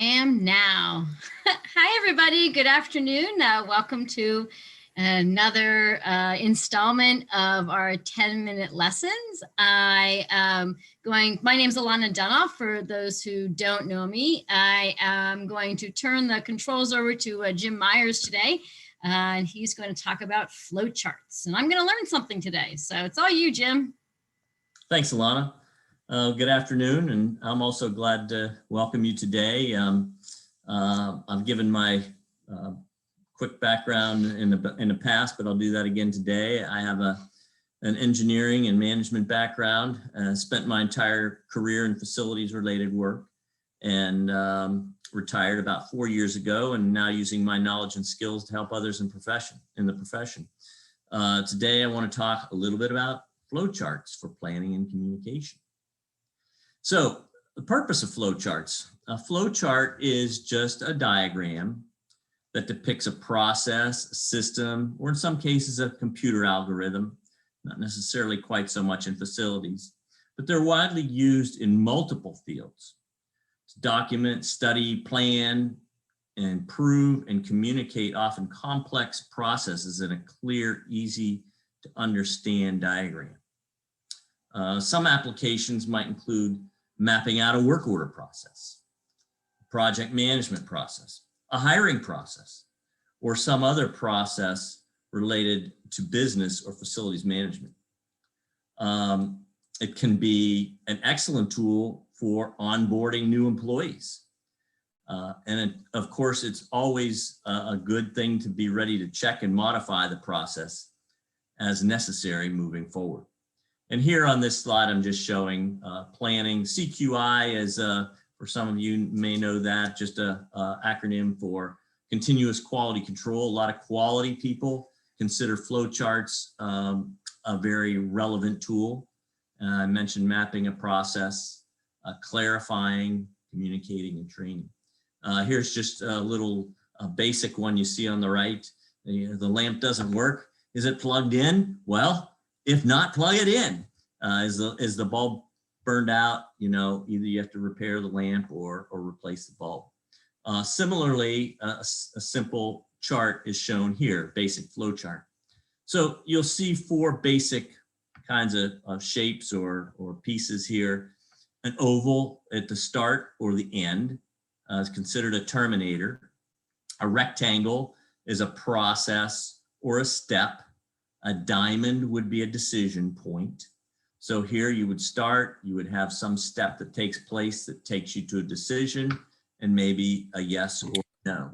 Am now. Hi, everybody. Good afternoon. Welcome to another installment of our 10-minute lessons. My name's Alana Dunoff. For those who don't know me, I am going to turn the controls over to Jim Myers today. And he's going to talk about flowcharts. And I'm going to learn something today. So it's all you, Jim. Thanks, Alana. Good afternoon, and I'm also glad to welcome you today. I've given my quick background in the past, but I'll do that again today. I have an engineering and management background. Spent my entire career in facilities-related work, and retired about 4 years ago, and now using my knowledge and skills to help others in the profession. Today, I want to talk a little bit about flowcharts for planning and communication. So the purpose of flowcharts. A flowchart is just a diagram that depicts a process, a system, or in some cases a computer algorithm, not necessarily quite so much in facilities, but they're widely used in multiple fields to document, study, plan, and prove and communicate often complex processes in a clear, easy to understand diagram. Some applications might include mapping out a work order process, project management process, a hiring process, or some other process related to business or facilities management. It can be an excellent tool for onboarding new employees. Of course, it's always a good thing to be ready to check and modify the process as necessary moving forward. And here on this slide, I'm just showing planning. CQI is, for some of you may know that, just a acronym for continuous quality control. A lot of quality people consider flowcharts a very relevant tool. I mentioned mapping a process, clarifying, communicating, and training. Here's just a little basic one you see on the right. The lamp doesn't work. Is it plugged in? Well, if not, plug it in. Is the bulb burned out? You know, either you have to repair the lamp or replace the bulb. Similarly, a simple chart is shown here, basic flow chart. So you'll see four basic kinds of shapes or pieces here. An oval at the start or the end is considered a terminator. A rectangle is a process or a step. A diamond would be a decision point. So here you would start, you would have some step that takes place that takes you to a decision and maybe a yes or no.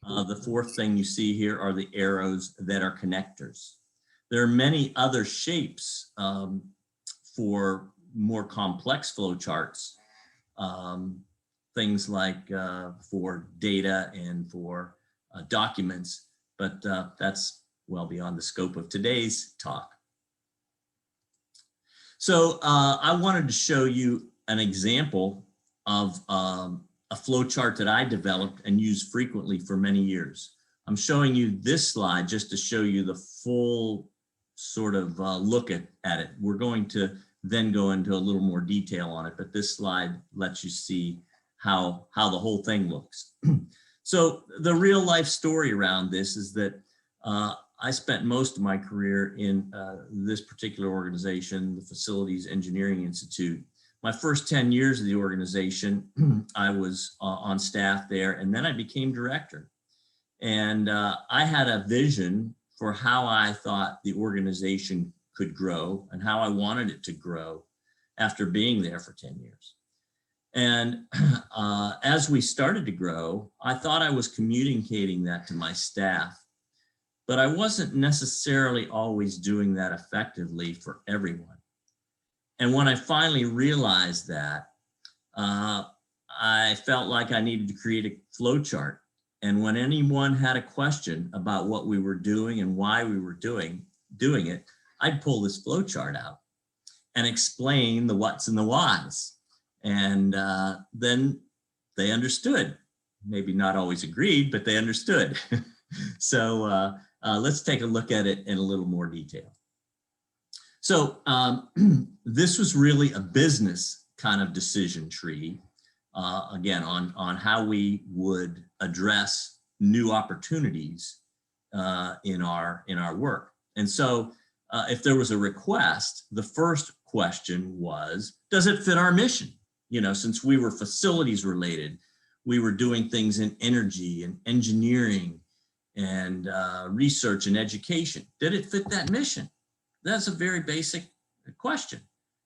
The fourth thing you see here are the arrows that are connectors. There are many other shapes for more complex flow charts, things like for data and for documents, but that's well beyond the scope of today's talk. So I wanted to show you an example of a flow chart that I developed and used frequently for many years. I'm showing you this slide just to show you the full sort of look at it. We're going to then go into a little more detail on it, but this slide lets you see how the whole thing looks. So the real life story around this is that I spent most of my career in this particular organization, the Facilities Engineering Institute. My first 10 years of the organization, I was on staff there, and then I became director. And I had a vision for how I thought the organization could grow and how I wanted it to grow after being there for 10 years. And as we started to grow, I thought I was communicating that to my staff, but I wasn't necessarily always doing that effectively for everyone. And when I finally realized that, I felt like I needed to create a flow chart. And when anyone had a question about what we were doing and why we were doing it, I'd pull this flow chart out and explain the what's and the whys. And then they understood. Maybe not always agreed, but they understood. So let's take a look at it in a little more detail. So this was really a business kind of decision tree. again, on how we would address new opportunities in our work. And so if there was a request, the first question was, does it fit our mission? You know, since we were facilities related, we were doing things in energy and engineering and research and education. Did it fit that mission? That's a very basic question.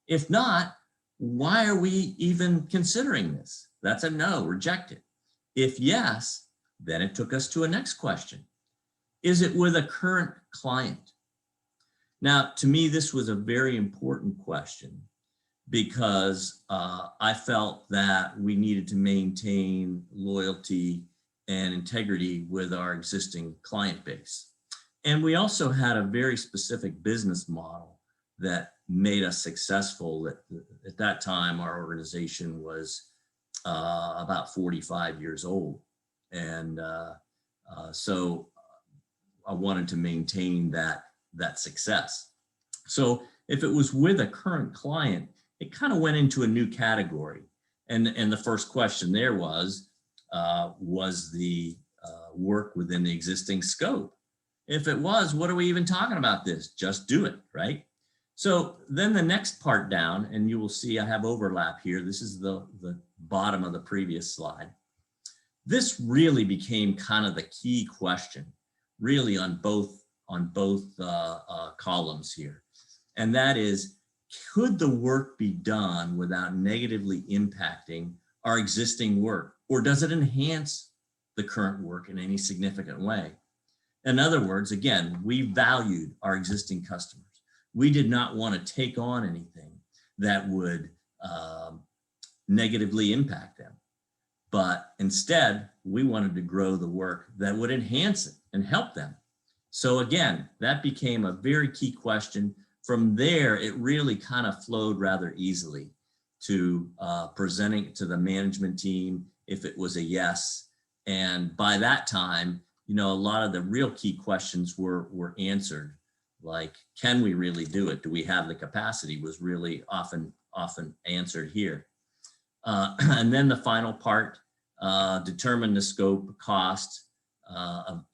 If not, why are we even considering this? That's a no, reject it. If yes, then it took us to a next question. Is it with a current client? Now, to me, this was a very important question because I felt that we needed to maintain loyalty and integrity with our existing client base. And we also had a very specific business model that made us successful. At that time, our organization was about 45 years old. And so I wanted to maintain that success. So if it was with a current client, it kind of went into a new category. And the first question there was the work within the existing scope? If it was, what are we even talking about this? Just do it, right? So then the next part down, and you will see I have overlap here. This is the bottom of the previous slide. This really became kind of the key question, really on both columns here. And that is, could the work be done without negatively impacting our existing work? Or does it enhance the current work in any significant way? In other words, again, we valued our existing customers. We did not want to take on anything that would negatively impact them. But instead, we wanted to grow the work that would enhance it and help them. So again, that became a very key question. From there, it really kind of flowed rather easily to presenting it to the management team if it was a yes. And by that time, you know, a lot of the real key questions were answered, like, can we really do it? Do we have the capacity? Was really often answered here. And then the final part, determine the scope, cost,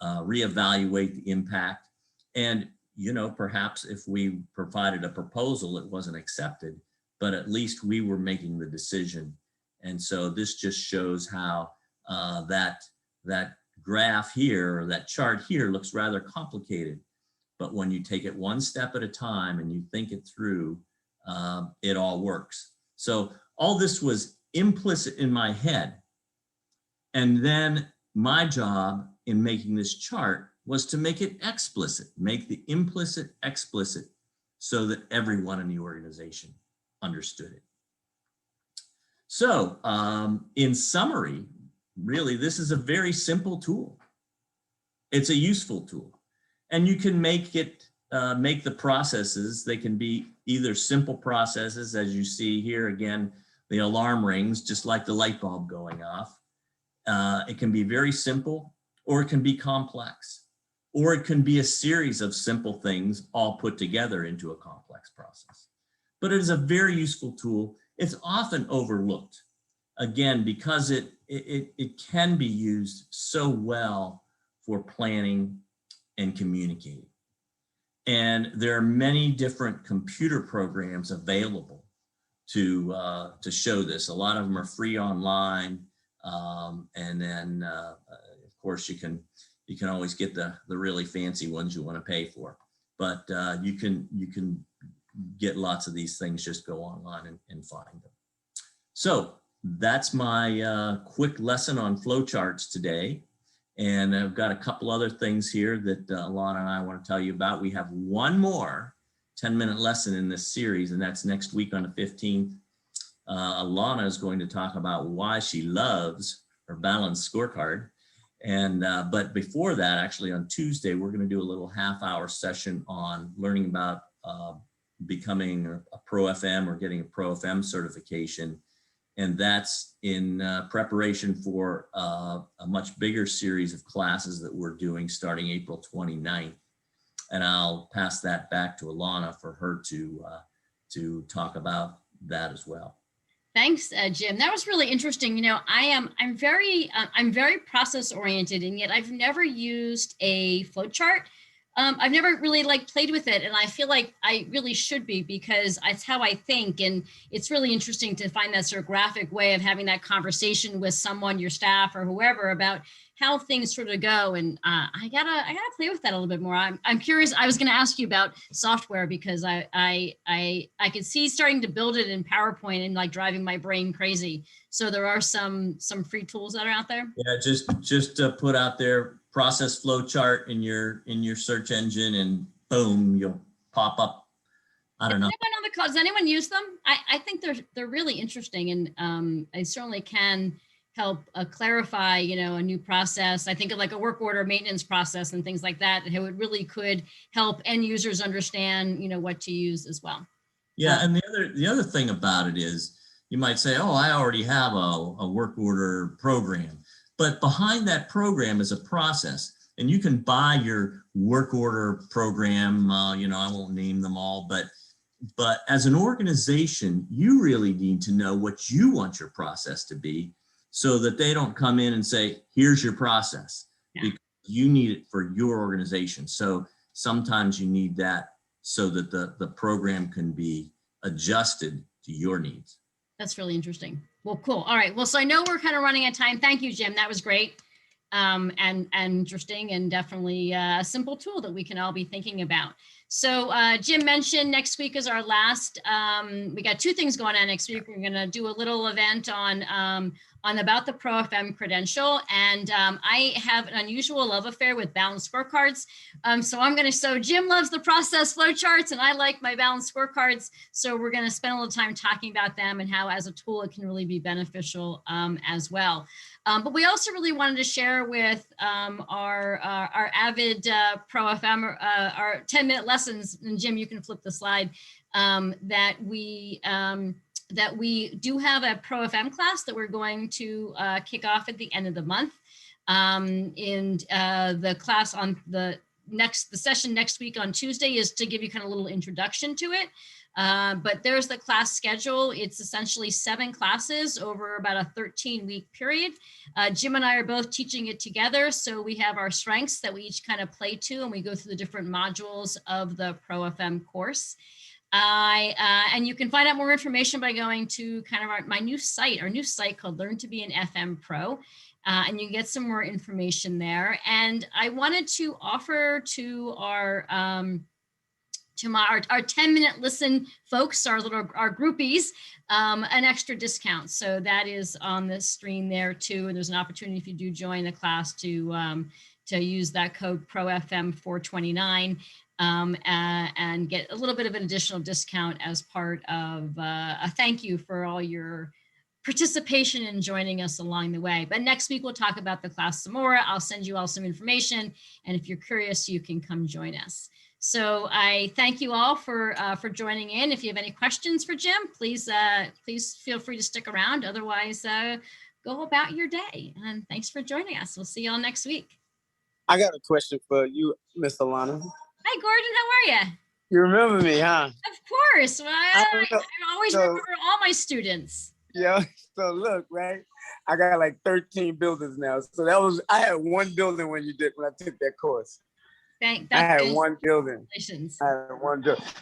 reevaluate the impact. And, you know, perhaps if we provided a proposal, it wasn't accepted, but at least we were making the decision. And so this just shows how that graph here, or that chart here, looks rather complicated. But when you take it one step at a time and you think it through, it all works. So all this was implicit in my head. And then my job in making this chart was to make it explicit, make the implicit explicit, so that everyone in the organization understood it. So in summary, really, this is a very simple tool. It's a useful tool. And you can make it, make the processes, they can be either simple processes, as you see here, again, the alarm rings, just like the light bulb going off. It can be very simple, or it can be complex, or it can be a series of simple things all put together into a complex process. But it is a very useful tool. It's often overlooked, again, because it can be used so well for planning and communicating. And there are many different computer programs available to show this. A lot of them are free online. And then, of course, you can always get the really fancy ones you want to pay for. But you can get lots of these things. Just go online and find them. So that's my quick lesson on flowcharts today. And I've got a couple other things here that Alana and I want to tell you about. We have one more 10-minute lesson in this series, and that's next week on the 15th. Alana is going to talk about why she loves her balanced scorecard. And but before that, actually on Tuesday, we're going to do a little half-hour session on learning about becoming a Pro FM or getting a Pro FM certification. And that's in preparation for a much bigger series of classes that we're doing starting April 29th. And I'll pass that back to Alana for her to talk about that as well. Thanks, Jim. That was really interesting. I'm very process oriented, and yet I've never used a flow chart. I've never really like played with it, and I feel like I really should be because it's how I think. And it's really interesting to find that sort of graphic way of having that conversation with someone, your staff or whoever, about how things sort of go. And I gotta play with that a little bit more. I'm curious. I was going to ask you about software because I could see starting to build it in PowerPoint and like driving my brain crazy. So there are some free tools that are out there. Yeah, just put out there process flow chart in your search engine, and boom, you'll pop up. I don't know. Anyone on the call, does anyone use them? I think they're really interesting, and I certainly can help clarify, a new process. I think of like a work order maintenance process and things like that. How it really could help end users understand, what to use as well. Yeah, and the other thing about it is you might say, oh, I already have a work order program, but behind that program is a process, and you can buy your work order program. I won't name them all, but as an organization, you really need to know what you want your process to be, so that they don't come in and say, here's your process, because you need it for your organization. So sometimes you need that so that the program can be adjusted to your needs. That's really interesting. Well, cool. All right. Well, so I know we're kind of running out of time. Thank you, Jim. That was great. And interesting, and definitely a simple tool that we can all be thinking about. So Jim mentioned next week is our last, we got two things going on next week. We're going to do a little event on about the Pro FM credential. And I have an unusual love affair with balanced scorecards. So Jim loves the process flowcharts, and I like my balanced scorecards. So we're going to spend a little time talking about them and how as a tool it can really be beneficial as well. But we also really wanted to share with our avid Pro FM, our 10-minute lessons, and Jim, you can flip the slide, that we do have a Pro FM class that we're going to kick off at the end of the month. The class on the session next week on Tuesday is to give you kind of a little introduction to it. But there's the class schedule. It's essentially 7 classes over about a 13-week period. Jim and I are both teaching it together. So we have our strengths that we each kind of play to, and we go through the different modules of the Pro FM course. And you can find out more information by going to kind of our new site called Learn to Be an FM Pro. And you can get some more information there. And I wanted to offer to our 10-minute listen folks, our groupies, an extra discount. So that is on the screen there too. And there's an opportunity if you do join the class to use that code ProFM429 and get a little bit of an additional discount as part of a thank you for all your participation and joining us along the way. But next week, we'll talk about the class some more. I'll send you all some information. And if you're curious, you can come join us. So I thank you all for joining in. If you have any questions for Jim, please feel free to stick around. Otherwise, go about your day. And thanks for joining us. We'll see you all next week. I got a question for you, Miss Alana. Hi, Gordon. How are you? You remember me, huh? Of course. Well, I always remember all my students. Yeah. So look, right? I got like 13 buildings now. So I had one building when I took that course. I had one building.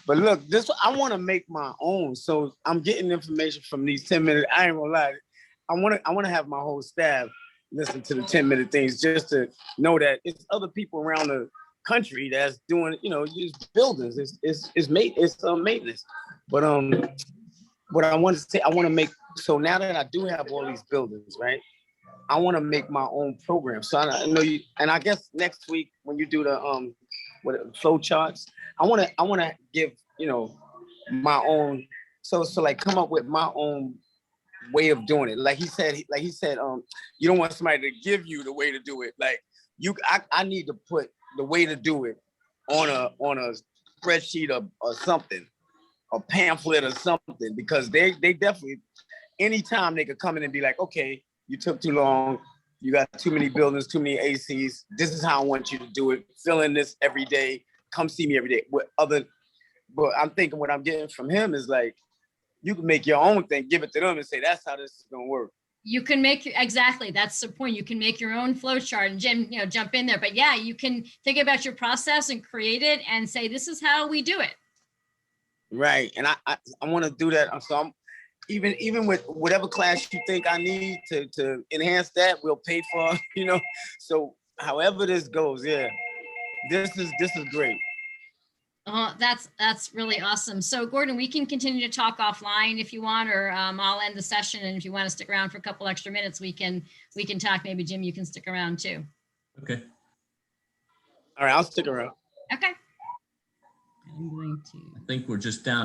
But look, I want to make my own. So I'm getting information from these 10-minute. I ain't gonna lie. I want to have my whole staff listen to the 10-minute things, just to know that it's other people around the country that's doing, just buildings. It's maintenance. But what I want to say, I want to make. So now that I do have all these buildings, right? I want to make my own program. So I know you, and I guess next week when you do the flow charts, I want to give my own. So like come up with my own way of doing it. Like he said, you don't want somebody to give you the way to do it. Like I need to put the way to do it on a spreadsheet or something, a pamphlet or something, because they definitely, anytime they could come in and be like, okay, you took too long. You got too many buildings, too many ACs. This is how I want you to do it. Fill in this every day. Come see me every day. But I'm thinking what I'm getting from him is like, you can make your own thing, give it to them and say, that's how this is gonna work. You can make, exactly, that's the point. You can make your own flow chart, and Jim, jump in there. But yeah, you can think about your process and create it and say, this is how we do it. Right, and I want to do that. So I'm even with whatever class you think I need to enhance that, we'll pay for, So however this goes, yeah, this is great. That's really awesome. So Gordon, we can continue to talk offline if you want, or I'll end the session. And if you want to stick around for a couple extra minutes, we can talk. Maybe Jim, you can stick around too. Okay. All right, I'll stick around. Okay. I'm going to. I think we're just down